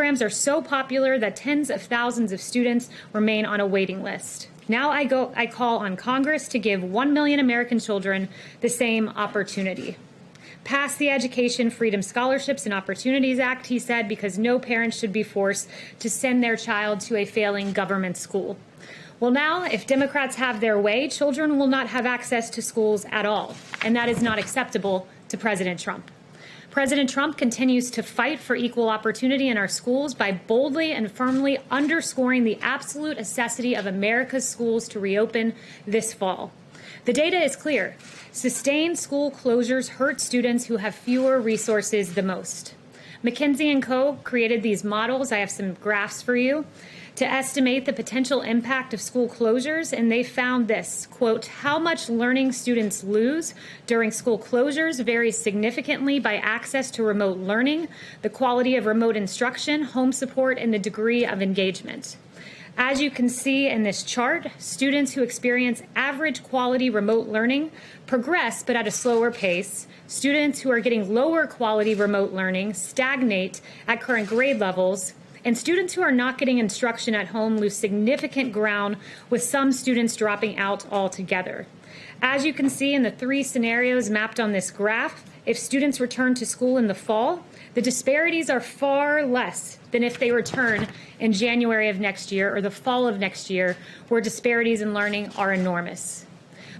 programs are so popular that tens of thousands of students remain on a waiting list. Now I call on Congress to give 1 million American children the same opportunity. Pass the Education Freedom Scholarships and Opportunities Act, he said, because no parent should be forced to send their child to a failing government school. Well, now, if Democrats have their way, children will not have access to schools at all, and that is not acceptable to President Trump. President Trump continues to fight for equal opportunity in our schools by boldly and firmly underscoring the absolute necessity of America's schools to reopen this fall. The data is clear. Sustained school closures hurt students who have fewer resources the most. McKinsey & Co. created these models. I have some graphs for you to estimate the potential impact of school closures, and they found this, quote, how much learning students lose during school closures varies significantly by access to remote learning, the quality of remote instruction, home support, and the degree of engagement. As you can see in this chart, students who experience average quality remote learning progress, but at a slower pace. Students who are getting lower quality remote learning stagnate at current grade levels. And students who are not getting instruction at home lose significant ground, with some students dropping out altogether. As you can see in the three scenarios mapped on this graph, if students return to school in the fall, the disparities are far less than if they return in January of next year or the fall of next year, where disparities in learning are enormous.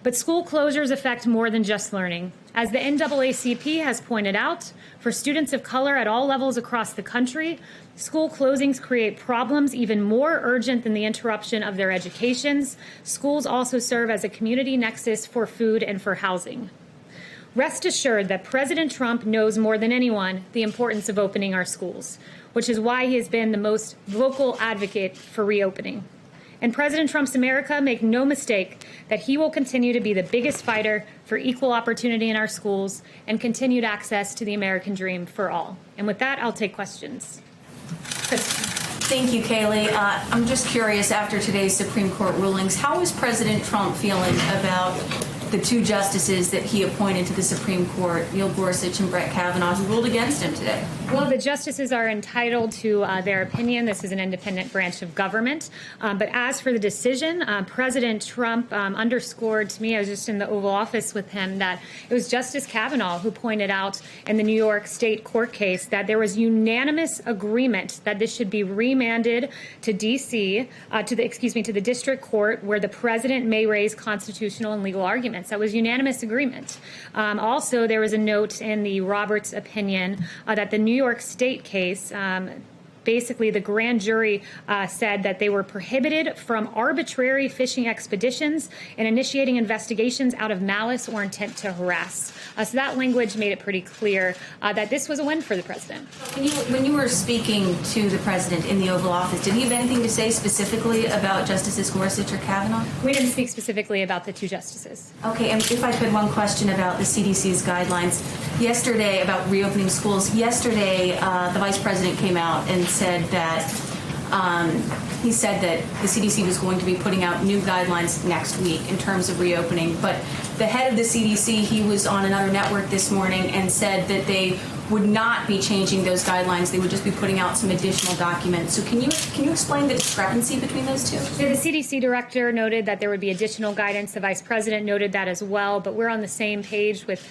But school closures affect more than just learning. As the NAACP has pointed out, for students of color at all levels across the country, school closings create problems even more urgent than the interruption of their educations. Schools also serve as a community nexus for food and for housing. Rest assured that President Trump knows more than anyone the importance of opening our schools, which is why he has been the most vocal advocate for reopening. In President Trump's America, make no mistake that he will continue to be the biggest fighter for equal opportunity in our schools and continued access to the American dream for all. And with that, I'll take questions. Thank you, Kayleigh. I'm just curious, after today's Supreme Court rulings, how is President Trump feeling about the two justices that he appointed to the Supreme Court, Neil Gorsuch and Brett Kavanaugh, who ruled against him today? Well, the justices are entitled to their opinion. This is an independent branch of government. But as for the decision, President Trump underscored to me, I was just in the Oval Office with him, that it was Justice Kavanaugh who pointed out in the New York State court case that there was unanimous agreement that this should be remanded to D.C., to the district court, where the president may raise constitutional and legal arguments. That was unanimous agreement. Also, there was a note in the Roberts opinion that the New York State case, basically the grand jury said that they were prohibited from arbitrary fishing expeditions and initiating investigations out of malice or intent to harass. So that language made it pretty clear that this was a win for the president. When you were speaking to the president in the Oval Office, did he have anything to say specifically about Justices Gorsuch or Kavanaugh? We didn't speak specifically about the two justices. Okay, and if I could, one question about the CDC's guidelines. Yesterday, about reopening schools, yesterday the vice president came out and said that he said that the CDC was going to be putting out new guidelines next week in terms of reopening. But the head of the CDC, he was on another network this morning and said that they would not be changing those guidelines. They would just be putting out some additional documents. So can you explain the discrepancy between those two? Yeah, the CDC director noted that there would be additional guidance. The vice president noted that as well. But we're on the same page with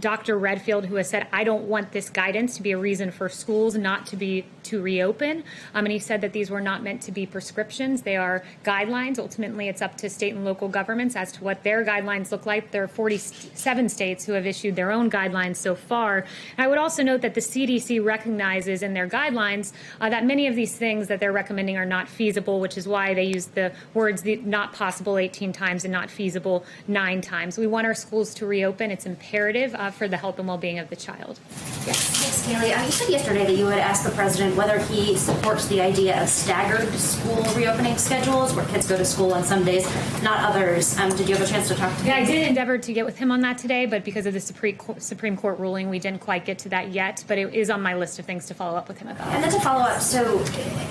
Dr. Redfield, who has said, I don't want this guidance to be a reason for schools not to reopen. And he said that these were not meant to be prescriptions. They are guidelines. Ultimately, it's up to state and local governments as to what their guidelines look like. There are 47 states who have issued their own guidelines so far. And I would also note that the CDC recognizes in their guidelines that many of these things that they're recommending are not feasible, which is why they use the words not possible 18 times and not feasible 9 times. We want our schools to reopen. It's imperative for the health and well-being of the child. Yes. Thanks, Kayleigh. You said yesterday that you had asked the president whether he supports the idea of staggered school reopening schedules, where kids go to school on some days, not others. Did you have a chance to talk to him? Yeah, I did endeavor to get with him on that today, but because of the Supreme Court ruling, we didn't quite get to that yet. But it is on my list of things to follow up with him about. And then to follow up, so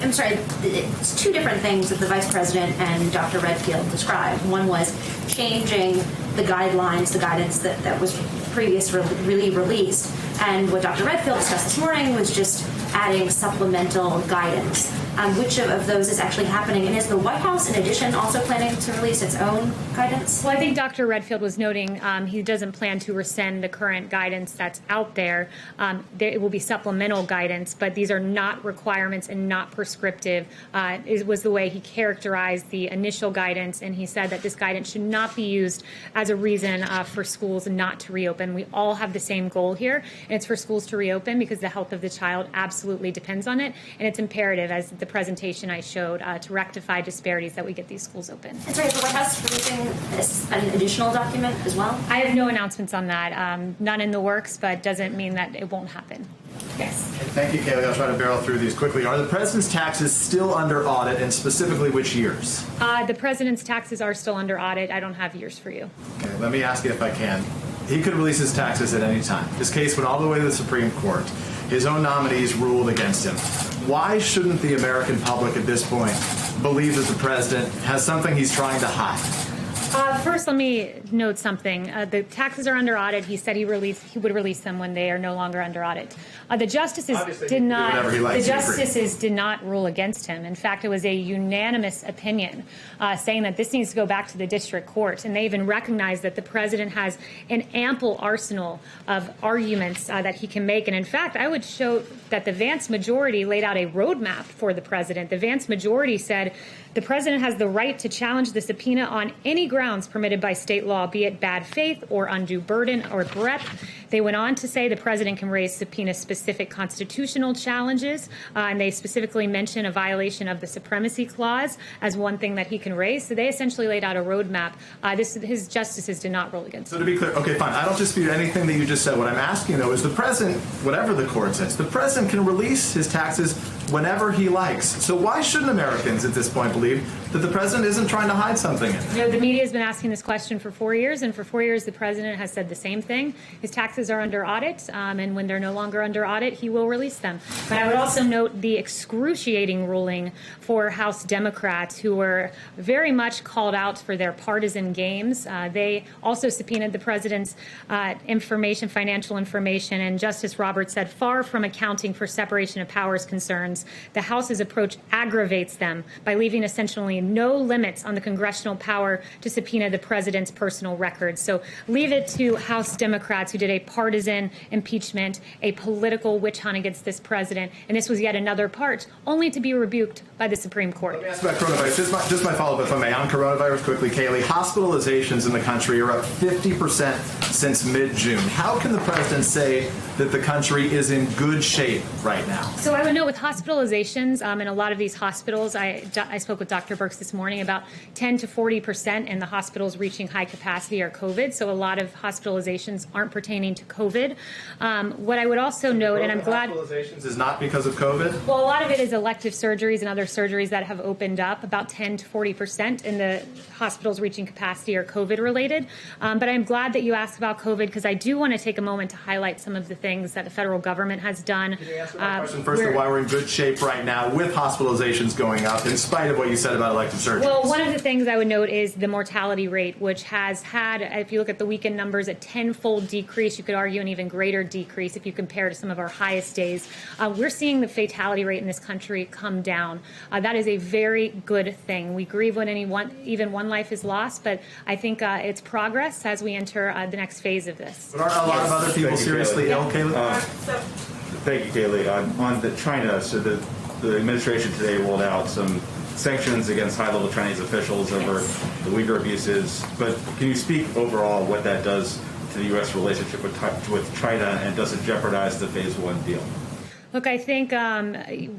I'm sorry, it's two different things that the vice president and Dr. Redfield described. One was changing the guidelines, the guidance that was previously released. And what Dr. Redfield discussed this morning was just adding supplemental guidance. Which of those is actually happening? And is the White House, in addition, also planning to release its own guidance? Well, I think Dr. Redfield was noting he doesn't plan to rescind the current guidance that's out there. It will be supplemental guidance, but these are not requirements and not prescriptive. It was the way he characterized the initial guidance, and he said that this guidance should not be used as a reason for schools not to reopen. We all have the same goal here, and it's for schools to reopen because the health of the child absolutely depends on it, and it's imperative, as the presentation I showed, to rectify disparities that we get these schools open. That's right. Is the White House releasing an additional document as well? I have no announcements on that. None in the works, but doesn't mean that it won't happen. Yes. Thank you, Kayleigh. I'll try to barrel through these quickly. Are the president's taxes still under audit, and specifically which years? The president's taxes are still under audit. I don't have years for you. Okay, let me ask you if I can. He could release his taxes at any time. His case went all the way to the Supreme Court. His own nominees ruled against him. Why shouldn't the American public at this point believe that the president has something he's trying to hide? First, let me note something. The taxes are under audit. He said he would release them when they are no longer under audit. The justices did not rule against him. In fact, it was a unanimous opinion saying that this needs to go back to the district court. And they even recognized that the president has an ample arsenal of arguments that he can make. And in fact, I would show that the Vance majority laid out a roadmap for the president. The Vance majority said the president has the right to challenge the subpoena on any grounds permitted by state law, be it bad faith or undue burden or breadth. They went on to say the president can raise subpoena-specific constitutional challenges, and they specifically mention a violation of the Supremacy Clause as one thing that he can raise. So they essentially laid out a roadmap. His justices did not rule against him. So to be clear, okay, fine. I don't dispute anything that you just said. What I'm asking, though, is the president, whatever the court says, the president can release his taxes whenever he likes. So why shouldn't Americans at this point believe that the president isn't trying to hide something in there? The media has been asking this question for 4 years, and for 4 years the president has said the same thing. His taxes are under audit, and when they're no longer under audit, he will release them. But I would also note the excruciating ruling for House Democrats, who were very much called out for their partisan games. They also subpoenaed the president's financial information, and Justice Roberts said, far from accounting for separation of powers concerns, the House's approach aggravates them by leaving essentially no limits on the congressional power to subpoena the president's personal records. So leave it to House Democrats, who did a partisan impeachment, a political witch hunt against this president, and this was yet another part, only to be rebuked by the Supreme Court. Let me ask about coronavirus. Just my follow-up, if I may, on coronavirus quickly, Kayleigh. Hospitalizations in the country are up 50% since mid-June. How can the president say that the country is in good shape right now? So I would note with hospitalizations, in a lot of these hospitals, I spoke with Dr. Birx this morning, about 10 to 40% in the hospitals reaching high capacity are COVID. So a lot of hospitalizations aren't pertaining to COVID. What I would also note, and I'm glad... Hospitalizations is not because of COVID? Well, a lot of it is elective surgeries and other surgeries that have opened up. About 10 to 40% in the hospitals reaching capacity are COVID related. But I'm glad that you asked about COVID, because I do want to take a moment to highlight some of the things that the federal government has done. Can you answer my question first, of why we're in good shape right now with hospitalizations going up, in spite of what you said about elective surgeries? Well, one of the things I would note is the mortality rate, which has had, if you look at the weekend numbers, a tenfold decrease. You could argue an even greater decrease if you compare to some of our highest days. We're seeing the fatality rate in this country come down. That is a very good thing. We grieve when even one life is lost, but I think it's progress as we enter the next phase of this. But are a lot of other people seriously ill, Kayleigh? Thank you, Kayleigh. On the China, so the administration today rolled out some sanctions against high-level Chinese officials over the Uyghur abuses. But can you speak overall what that does to the U.S. relationship with China, and does it jeopardize the Phase 1 deal? Look, I think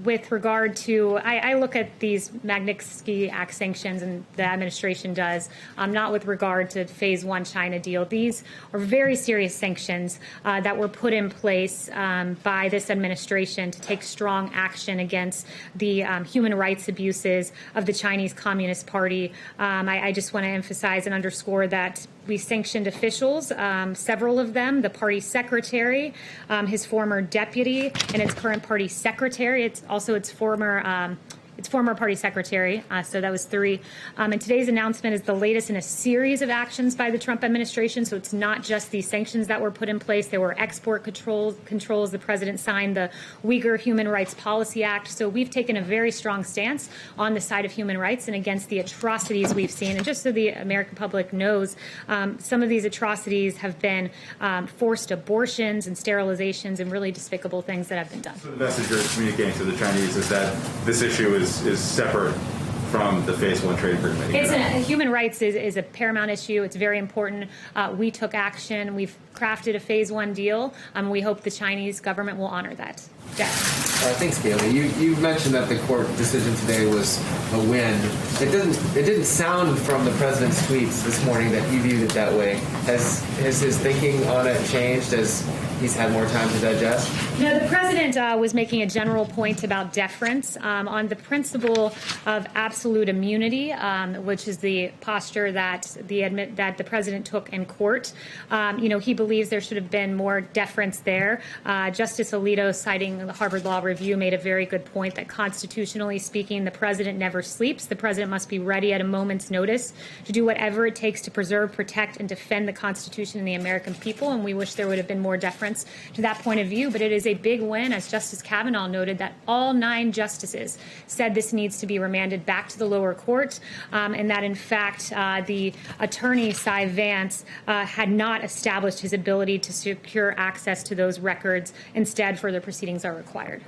with regard to, I look at these Magnitsky Act sanctions, and the administration does, not with regard to Phase 1 China deal. These are very serious sanctions that were put in place by this administration to take strong action against the human rights abuses of the Chinese Communist Party. I just want to emphasize and underscore that we sanctioned officials, several of them, the party secretary, his former deputy, and its current party secretary. It's also its former its former party secretary. So that was 3. And today's announcement is the latest in a series of actions by the Trump administration. So it's not just the sanctions that were put in place. There were export controls. The president signed the Uyghur Human Rights Policy Act. So we've taken a very strong stance on the side of human rights and against the atrocities we've seen. And just so the American public knows, some of these atrocities have been forced abortions and sterilizations and really despicable things that have been done. So the message you're communicating to the Chinese is that this issue is separate from the Phase 1 trade agreement. Human rights is a paramount issue. It's very important. We took action. We've crafted a Phase 1 deal. We hope the Chinese government will honor that. Jeff. Thanks, Kayleigh. You mentioned that the court decision today was a win. It didn't sound from the president's tweets this morning that he viewed it that way. Has his thinking on it changed as he's had more time to digest? No, the president was making a general point about deference on the principle of absolute immunity, which is the posture that the president took in court. He believes there should have been more deference there. Justice Alito, citing the Harvard Law Review, made a very good point that constitutionally speaking, the president never sleeps. The president must be ready at a moment's notice to do whatever it takes to preserve, protect, and defend the Constitution and the American people. And we wish there would have been more deference to that point of view. But it is a big win, as Justice Kavanaugh noted, that all 9 justices said this needs to be remanded back to the lower court, and that, in fact, the attorney, Cy Vance, had not established his ability to secure access to those records. Instead, further proceedings are required.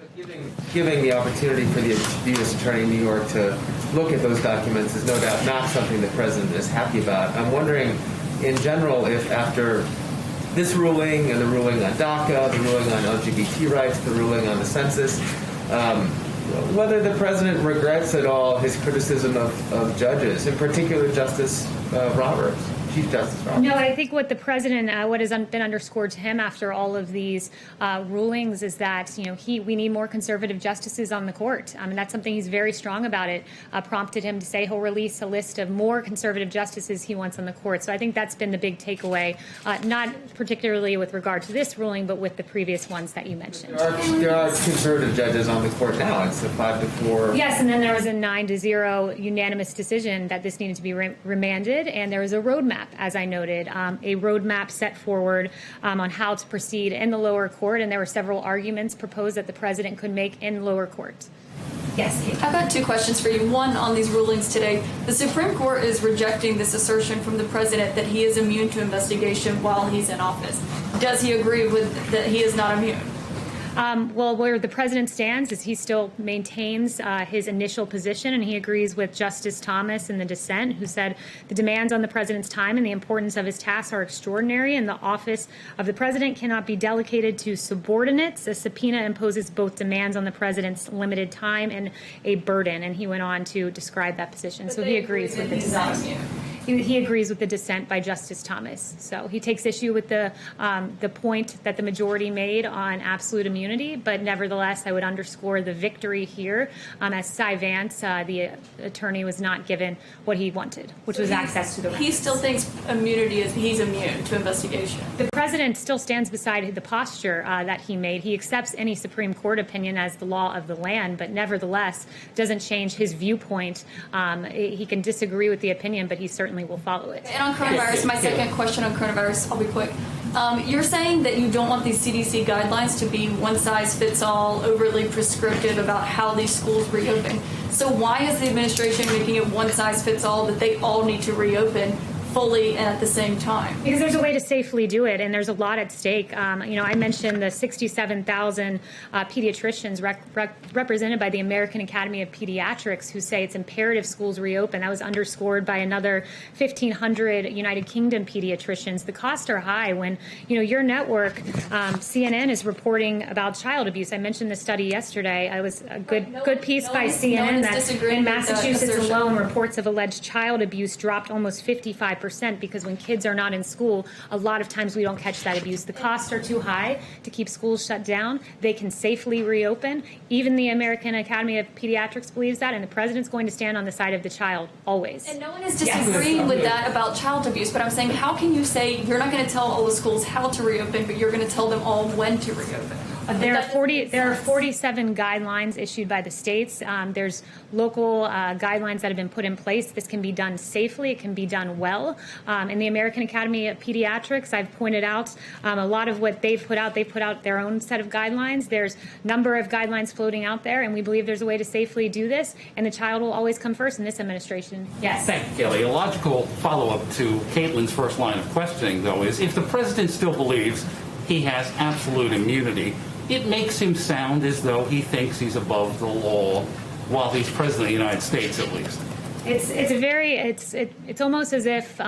Giving the opportunity for the U.S. Attorney in New York to look at those documents is no doubt not something the president is happy about. I'm wondering, in general, if after this ruling and the ruling on DACA, the ruling on LGBT rights, the ruling on the census, whether the president regrets at all his criticism of judges, in particular Justice Roberts. Chief Justice Roberts. No, I think what the president, what has been underscored to him after all of these rulings is that, we need more conservative justices on the court. That's something he's very strong about. It prompted him to say he'll release a list of more conservative justices he wants on the court. So I think that's been the big takeaway, not particularly with regard to this ruling, but with the previous ones that you mentioned. There are conservative judges on the court now. It's a 5-4. Yes, and then there was a 9-0 unanimous decision that this needed to be remanded, and there was a roadmap, as I noted, a roadmap set forward on how to proceed in the lower court, and there were several arguments proposed that the president could make in lower court. Yes, Kate. I've got 2 questions for you. One, on these rulings today, the Supreme Court is rejecting this assertion from the president that he is immune to investigation while he's in office. Does he agree with that he is not immune? Well, where the president stands is he still maintains his initial position, and he agrees with Justice Thomas in the dissent, who said the demands on the president's time and the importance of his tasks are extraordinary, and the office of the president cannot be delegated to subordinates. A subpoena imposes both demands on the president's limited time and a burden, and he went on to describe that position. But so he agrees with the dissent. He agrees with the dissent by Justice Thomas. So he takes issue with the point that the majority made on absolute immunity, but nevertheless, I would underscore the victory here as Cy Vance, the attorney, was not given what he wanted, which was access to the records. He still thinks immunity is he's immune to investigation. The president still stands beside the posture that he made. He accepts any Supreme Court opinion as the law of the land, but nevertheless doesn't change his viewpoint. He can disagree with the opinion, but he certainly will follow it. And on coronavirus, my second question on coronavirus, I'll be quick. You're saying that you don't want these CDC guidelines to be one-size-fits-all, overly prescriptive about how these schools reopen. So why is the administration making it one-size-fits-all that they all need to reopen fully and at the same time? Because there's a way to safely do it, and there's a lot at stake. I mentioned the 67,000 pediatricians represented by the American Academy of Pediatrics who say it's imperative schools reopen. That was underscored by another 1,500 United Kingdom pediatricians. The costs are high when, your network, CNN, is reporting about child abuse. I mentioned the study yesterday. It was a good piece by CNN that in Massachusetts alone, reports of alleged child abuse dropped almost 55%. Because when kids are not in school, a lot of times we don't catch that abuse. The costs are too high to keep schools shut down. They can safely reopen. Even the American Academy of Pediatrics believes that, and the president's going to stand on the side of the child, always. And no one is disagreeing with that about child abuse, but I'm saying, how can you say you're not going to tell all the schools how to reopen, but you're going to tell them all when to reopen? There are 47 guidelines issued by the states. There's local guidelines that have been put in place. This can be done safely. It can be done well. In the American Academy of Pediatrics, I've pointed out a lot of what they've put out their own set of guidelines. There's a number of guidelines floating out there, and we believe there's a way to safely do this, and the child will always come first in this administration. Yes. Thank you, Kayleigh. A logical follow-up to Caitlin's first line of questioning, though, is if the president still believes he has absolute immunity, it makes him sound as though he thinks he's above the law while he's president of the United States, at least. It's almost as if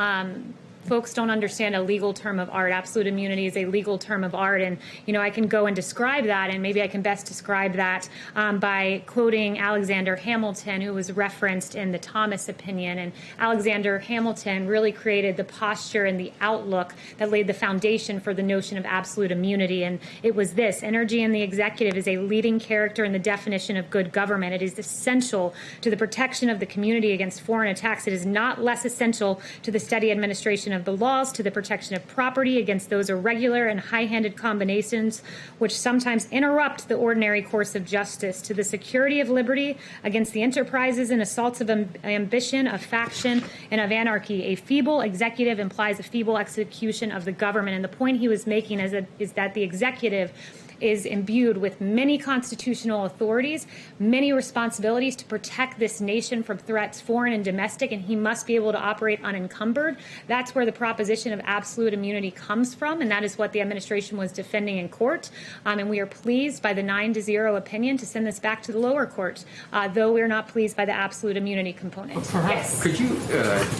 folks don't understand a legal term of art. Absolute immunity is a legal term of art, and I can go and describe that, and maybe I can best describe that by quoting Alexander Hamilton, who was referenced in the Thomas opinion. And Alexander Hamilton really created the posture and the outlook that laid the foundation for the notion of absolute immunity. And it was this: energy in the executive is a leading character in the definition of good government. It is essential to the protection of the community against foreign attacks. It is not less essential to the steady administration of the laws, to the protection of property against those irregular and high-handed combinations which sometimes interrupt the ordinary course of justice, to the security of liberty against the enterprises and assaults of ambition, of faction, and of anarchy. A feeble executive implies a feeble execution of the government. And the point he was making is that the executive is imbued with many constitutional authorities, many responsibilities to protect this nation from threats, foreign and domestic, and he must be able to operate unencumbered. That's where the proposition of absolute immunity comes from, and that is what the administration was defending in court. And we are pleased by the 9-0 opinion to send this back to the lower court, though we're not pleased by the absolute immunity component. Yes. Could you,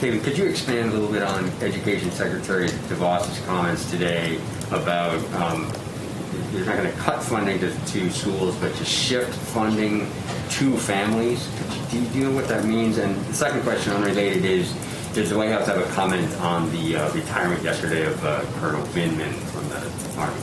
David, could you expand a little bit on Education Secretary DeVos's comments today about you're not going to cut funding to schools, but to shift funding to families? Do you know what that means? And the second question, unrelated, is does the White House have a comment on the retirement yesterday of Colonel Vindman from the Army?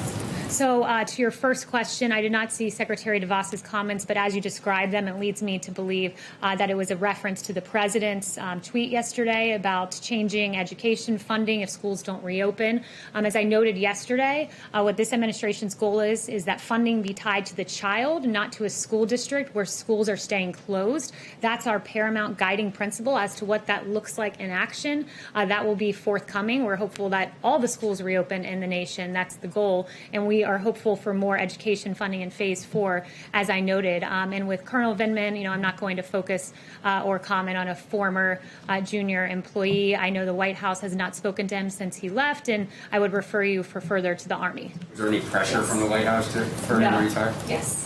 So to your first question, I did not see Secretary DeVos's comments, but as you described them, it leads me to believe that it was a reference to the president's tweet yesterday about changing education funding if schools don't reopen. As I noted yesterday, what this administration's goal is that funding be tied to the child, not to a school district where schools are staying closed. That's our paramount guiding principle. As to what that looks like in action, that will be forthcoming. We're hopeful that all the schools reopen in the nation. That's the goal. And we are hopeful for more education funding in phase 4, as I noted. And with Colonel Vindman, I'm not going to focus or comment on a former junior employee. I know the White House has not spoken to him since he left, and I would refer you for further to the Army. Is there any pressure from the White House for him to retire? Yes.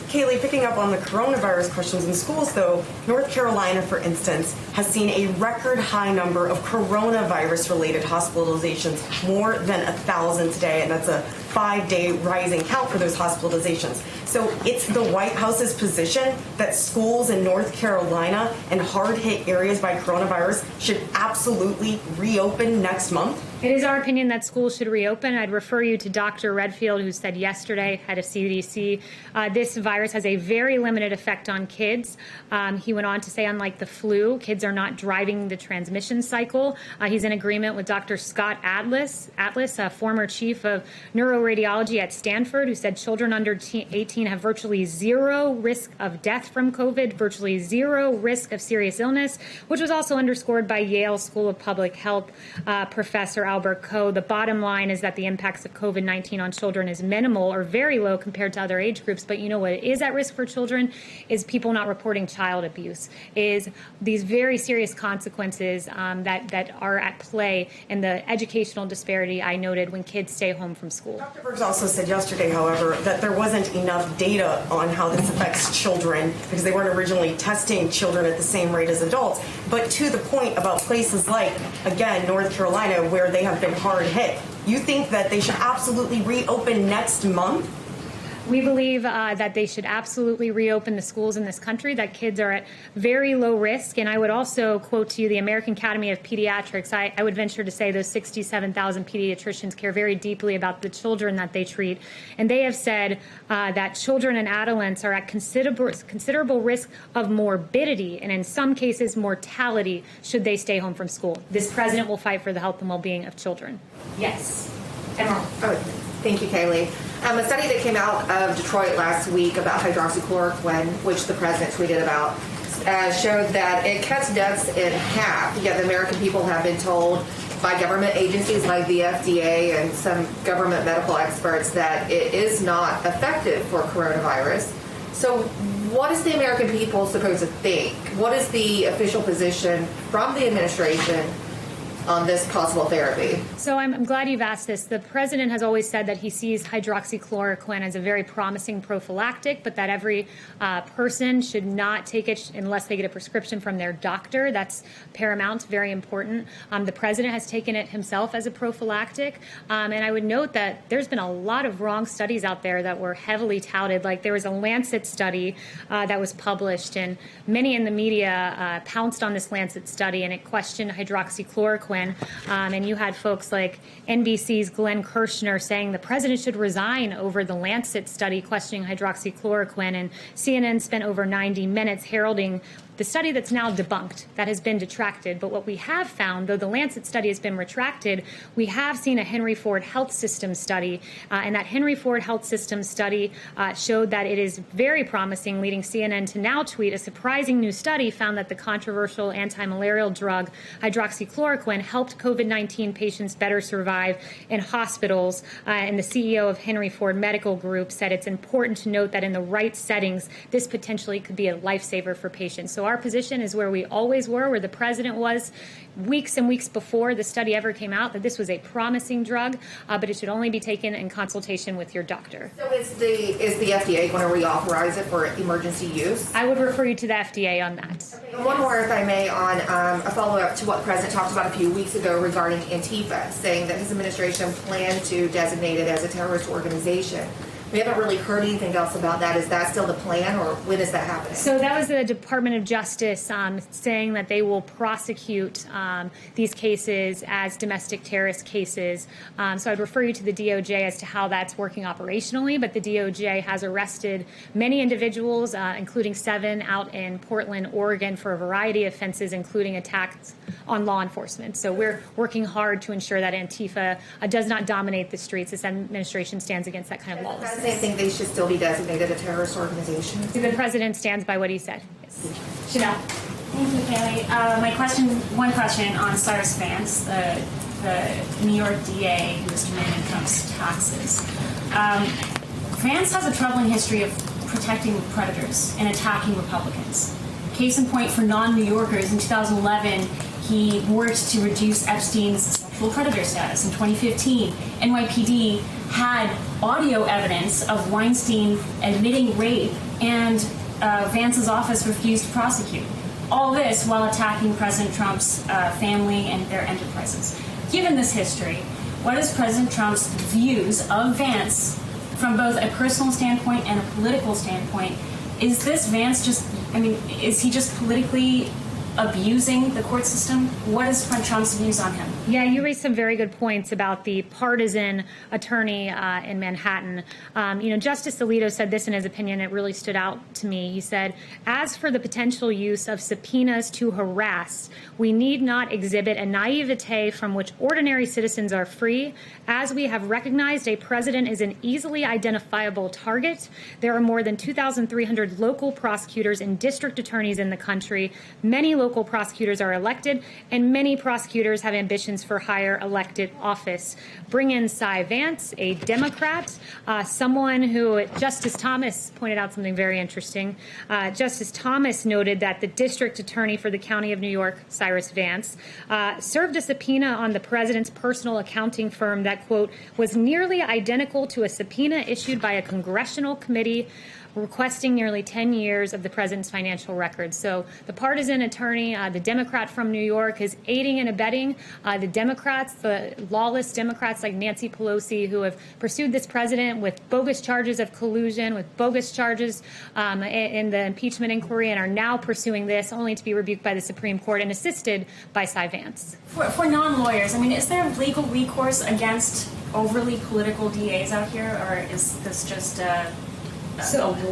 Kayleigh, picking up on the coronavirus questions in schools, though, North Carolina, for instance, has seen a record high number of coronavirus-related hospitalizations, more than 1,000 today, and that's a 5-day rising count for those hospitalizations. So it's the White House's position that schools in North Carolina and hard-hit areas by coronavirus should absolutely reopen next month? It is our opinion that schools should reopen. I'd refer you to Dr. Redfield, who said yesterday, head of CDC, this virus has a very limited effect on kids. He went on to say, unlike the flu, kids are not driving the transmission cycle. He's in agreement with Dr. Scott Atlas, a former chief of neuroradiology at Stanford, who said children under 18 have virtually zero risk of death from COVID, virtually zero risk of serious illness, which was also underscored by Yale School of Public Health Professor Albert Coe. The bottom line is that the impacts of COVID-19 on children is minimal or very low compared to other age groups. But you know what is at risk for children is people not reporting child abuse, is these very serious consequences that are at play in the educational disparity I noted when kids stay home from school. Dr. Bergs also said yesterday, however, that there wasn't enough data on how this affects children because they weren't originally testing children at the same rate as adults. But to the point about places like, again, North Carolina, where they have been hard hit, you think that they should absolutely reopen next month? We believe that they should absolutely reopen the schools in this country, that kids are at very low risk. And I would also quote to you the American Academy of Pediatrics. I would venture to say those 67,000 pediatricians care very deeply about the children that they treat. And they have said that children and adolescents are at considerable risk of morbidity and in some cases mortality should they stay home from school. This president will fight for the health and well-being of children. Yes. Thank you, Kayleigh. A study that came out of Detroit last week about hydroxychloroquine, which the president tweeted about, showed that it cuts deaths in half. Yet the American people have been told by government agencies like the FDA and some government medical experts that it is not effective for coronavirus. So what is the American people supposed to think? What is the official position from the administration on this possible therapy? So I'm glad you've asked this. The president has always said that he sees hydroxychloroquine as a very promising prophylactic, but that every person should not take it unless they get a prescription from their doctor. That's paramount, very important. The president has taken it himself as a prophylactic. And I would note that there's been a lot of wrong studies out there that were heavily touted. Like there was a Lancet study that was published, and many in the media pounced on this Lancet study, and it questioned hydroxychloroquine. And you had folks like NBC's Glenn Kirshner saying the president should resign over the Lancet study questioning hydroxychloroquine, and CNN spent over 90 minutes heralding the study that's now debunked, that has been detracted. But what we have found, though the Lancet study has been retracted, we have seen a Henry Ford Health System study, and that Henry Ford Health System study showed that it is very promising, leading CNN to now tweet a surprising new study found that the controversial anti-malarial drug hydroxychloroquine helped COVID-19 patients better survive in hospitals. And the CEO of Henry Ford Medical Group said it's important to note that in the right settings, this potentially could be a lifesaver for patients. So our position is where we always were, where the president was weeks and weeks before the study ever came out, that this was a promising drug, but it should only be taken in consultation with your doctor. So is the FDA going to reauthorize it for emergency use? I would refer you to the FDA on that. Okay, one more, if I may, on a follow-up to what the president talked about a few weeks ago regarding Antifa, saying that his administration planned to designate it as a terrorist organization. We haven't really heard anything else about that. Is that still the plan, or when is that happening? So that was the Department of Justice saying that they will prosecute these cases as domestic terrorist cases. So I'd refer you to the DOJ as to how that's working operationally, but the DOJ has arrested many individuals, including 7 out in Portland, Oregon, for a variety of offenses, including attacks on law enforcement. So we're working hard to ensure that Antifa does not dominate the streets. This administration stands against that kind of lawlessness. Does they think they should still be designated a terrorist organization? The president stands by what he said. Yes. Chanel. Thank you, Kayleigh. One question on Cyrus Vance, the New York DA who was demanding Trump's taxes. Vance has a troubling history of protecting predators and attacking Republicans. Case in point for non-New Yorkers, in 2011, he worked to reduce Epstein's sexual predator status. In 2015, NYPD had audio evidence of Weinstein admitting rape, and Vance's office refused to prosecute. All this while attacking President Trump's family and their enterprises. Given this history, what is President Trump's views of Vance from both a personal standpoint and a political standpoint? Is this Vance is he just politically abusing the court system? What is Trump's views on him? Yeah, you raised some very good points about the partisan attorney in Manhattan. Justice Alito said this in his opinion. It really stood out to me. He said, as for the potential use of subpoenas to harass, we need not exhibit a naivete from which ordinary citizens are free. As we have recognized a president is an easily identifiable target, there are more than 2,300 local prosecutors and district attorneys in the country. Many local prosecutors are elected, and many prosecutors have ambitions for higher elected office. Bring in Cy Vance, a Democrat, someone who Justice Thomas pointed out something very interesting. Justice Thomas noted that the district attorney for the County of New York, Cyrus Vance, served a subpoena on the president's personal accounting firm that, quote, was nearly identical to a subpoena issued by a congressional committee requesting nearly 10 years of the president's financial records. So the partisan attorney, the Democrat from New York, is aiding and abetting the Democrats, the lawless Democrats like Nancy Pelosi, who have pursued this president with bogus charges of collusion, with bogus charges in the impeachment inquiry, and are now pursuing this only to be rebuked by the Supreme Court and assisted by Cy Vance. For non-lawyers, is there legal recourse against overly political DAs out here, or is this just a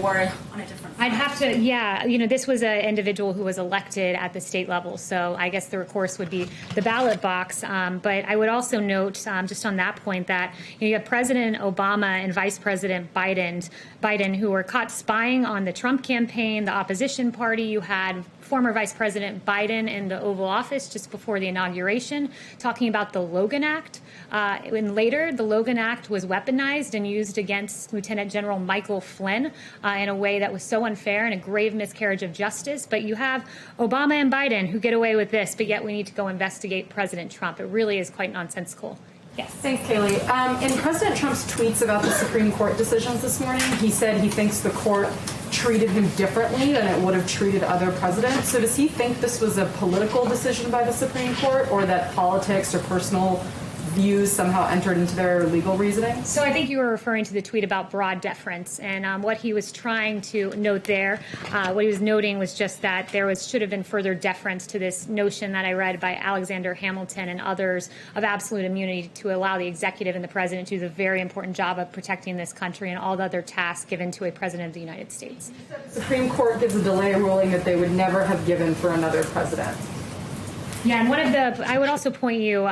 war on a different I'd have to, this was an individual who was elected at the state level, so I guess the recourse would be the ballot box. But I would also note, just on that point, that you have President Obama and Vice President Biden, who were caught spying on the Trump campaign, the opposition party. You had former Vice President Biden in the Oval Office just before the inauguration talking about the Logan Act. And later, the Logan Act was weaponized and used against Lieutenant General Michael Flynn in a way that was so unfair and a grave miscarriage of justice. But you have Obama and Biden who get away with this, but yet we need to go investigate President Trump. It really is quite nonsensical. Yes. Thanks, Kayleigh. In President Trump's tweets about the Supreme Court decisions this morning, he said he thinks the court treated him differently than it would have treated other presidents. So does he think this was a political decision by the Supreme Court, or that politics or personal views somehow entered into their legal reasoning? So I think you were referring to the tweet about broad deference, and what he was trying to note there, what he was noting was just that there should have been further deference to this notion that I read by Alexander Hamilton and others of absolute immunity to allow the executive and the president to do the very important job of protecting this country and all the other tasks given to a president of the United States. The Supreme Court gives a delay ruling that they would never have given for another president. Yeah, and I would also point you,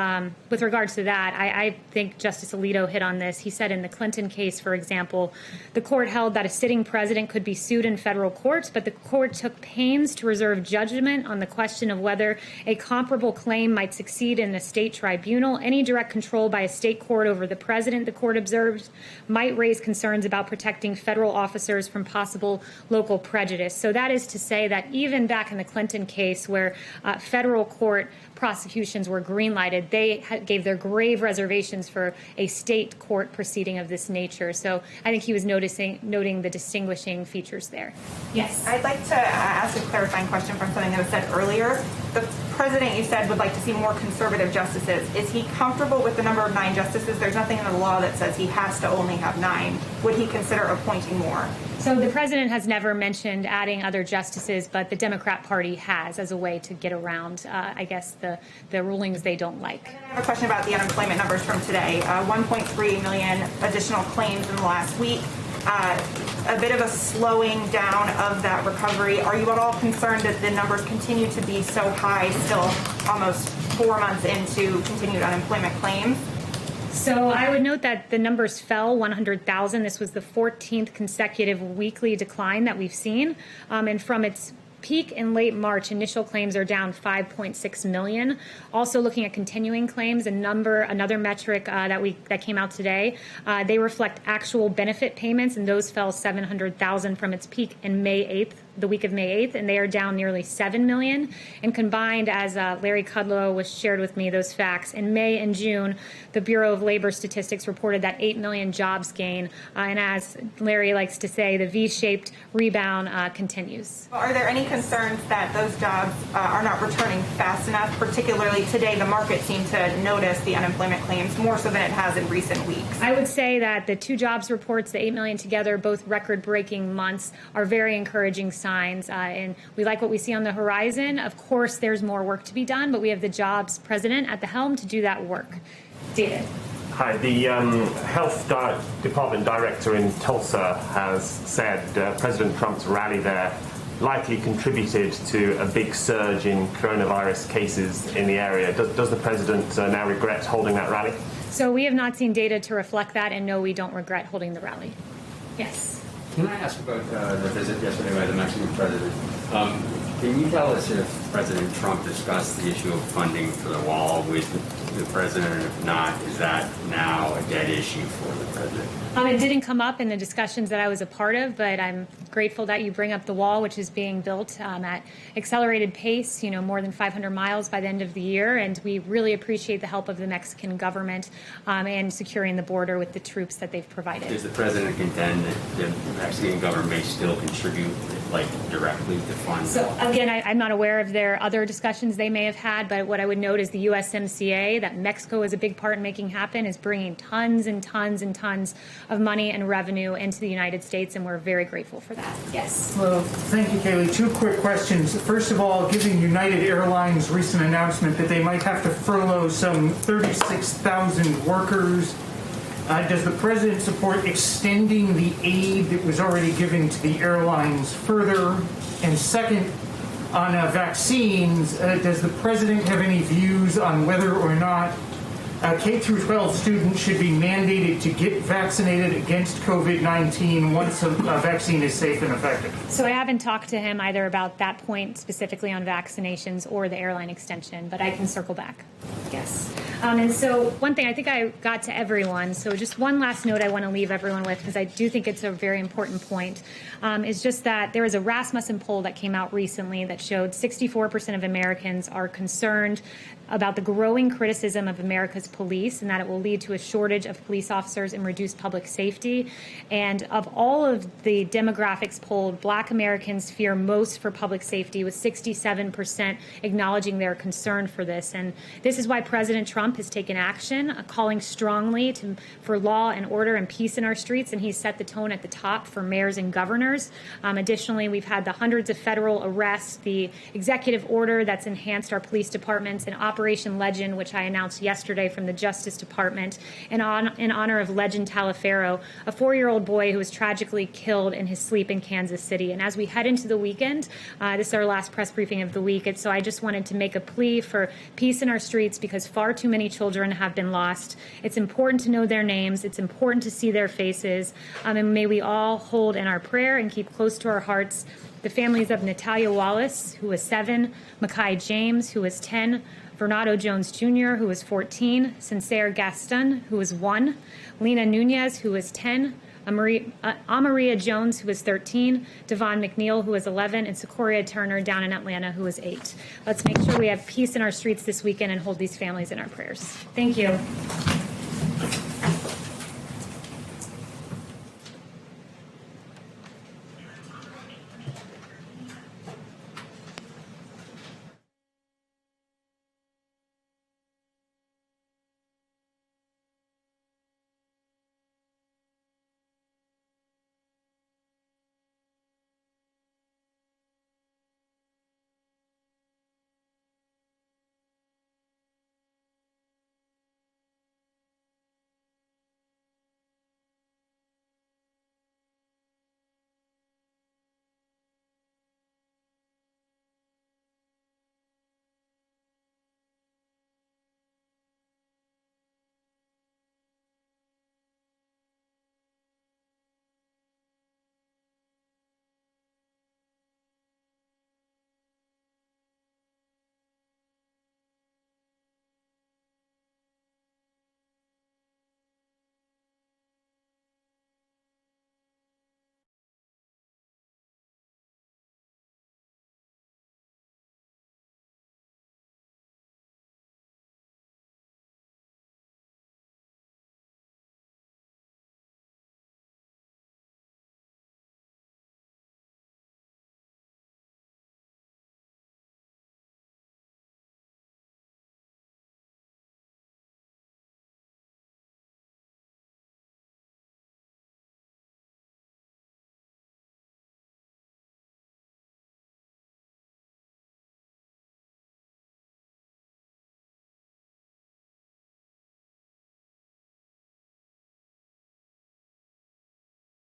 with regards to that, I think Justice Alito hit on this. He said in the Clinton case, for example, the court held that a sitting president could be sued in federal courts, but the court took pains to reserve judgment on the question of whether a comparable claim might succeed in the state tribunal. Any direct control by a state court over the president, the court observed, might raise concerns about protecting federal officers from possible local prejudice. So that is to say that even back in the Clinton case, where federal court prosecutions were green-lighted, they gave their grave reservations for a state court proceeding of this nature. So I think he was noting the distinguishing features there. Yes. I'd like to ask a clarifying question from something that was said earlier. The president, you said, would like to see more conservative justices. Is he comfortable with the number of 9 justices? There's nothing in the law that says he has to only have 9. Would he consider appointing more? So the president has never mentioned adding other justices, but the Democrat Party has as a way to get around, I guess, the rulings they don't like. I have a question about the unemployment numbers from today. 1.3 million additional claims in the last week. A bit of a slowing down of that recovery. Are you at all concerned that the numbers continue to be so high, still almost 4 months into continued unemployment claims? So I would note that the numbers fell 100,000. This was the 14th consecutive weekly decline that we've seen. And from its peak in late March, initial claims are down 5.6 million. Also looking at continuing claims, another metric that came out today, they reflect actual benefit payments, and those fell 700,000 from its peak in May 8th, the week of May 8th, and they are down nearly 7 million. And combined, as Larry Kudlow was shared with me those facts, in May and June, the Bureau of Labor Statistics reported that 8 million jobs gain. And as Larry likes to say, the V-shaped rebound continues. Are there any concerns that those jobs are not returning fast enough? Particularly today, the market seemed to notice the unemployment claims more so than it has in recent weeks. I would say that the 2 jobs reports, the 8 million together, both record-breaking months, are very encouraging signs, and we like what we see on the horizon. Of course, there's more work to be done, but we have the jobs president at the helm to do that work. David. Hi. The Health Department director in Tulsa has said President Trump's rally there likely contributed to a big surge in coronavirus cases in the area. Does the president now regret holding that rally? So we have not seen data to reflect that, and no, we don't regret holding the rally. Yes. Can I ask about the visit yesterday by the Mexican president? Can you tell us if President Trump discussed the issue of funding for the wall with the president, and if not, is that now a dead issue for the president? It didn't come up in the discussions that I was a part of, but I'm grateful that you bring up the wall, which is being built at accelerated pace, more than 500 miles by the end of the year. And we really appreciate the help of the Mexican government and securing the border with the troops that they've provided. Does the president contend that the Mexican government may still contribute, directly to fund? So, again, I'm not aware of their other discussions they may have had, but what I would note is the USMCA, that Mexico is a big part in making happen, is bringing tons and tons and tons of money and revenue into the United States, and we're very grateful for that. Yes. Well, thank you, Kayleigh. 2 quick questions. First of all, given United Airlines' recent announcement that they might have to furlough some 36,000 workers, Does the president support extending the aid that was already given to the airlines further? And second, on vaccines, does the president have any views on whether or not K through 12 students should be mandated to get vaccinated against COVID-19 once a vaccine is safe and effective? So I haven't talked to him either about that point specifically on vaccinations or the airline extension, but I can circle back. Yes. And so one thing, I think I got to everyone. So just one last note I want to leave everyone with, because I do think it's a very important point, is just that there was a Rasmussen poll that came out recently that showed 64% of Americans are concerned about the growing criticism of America's police and that it will lead to a shortage of police officers and reduced public safety. And of all of the demographics polled, Black Americans fear most for public safety, with 67% acknowledging their concern for this. And this is why President Trump has taken action, calling strongly for law and order and peace in our streets, and he's set the tone at the top for mayors and governors. Additionally, we've had the hundreds of federal arrests, the executive order that's enhanced our police departments, and Operation Legend, which I announced yesterday from the Justice Department, in honor of Legend Talaferro, a 4-year-old boy who was tragically killed in his sleep in Kansas City. And as we head into the weekend, this is our last press briefing of the week, and so I just wanted to make a plea for peace in our streets because far too many children have been lost. It's important to know their names. It's important to see their faces. And may we all hold in our prayer and keep close to our hearts the families of Natalia Wallace, who was 7, Makai James, who was 10, Vernado Jones Jr., who was 14, Sincere Gaston, who was 1, Lena Nunez, who was 10, Amaria Jones, who was 13, Devon McNeil, who was 11, and Sequoia Turner down in Atlanta, who was 8. Let's make sure we have peace in our streets this weekend and hold these families in our prayers. Thank you.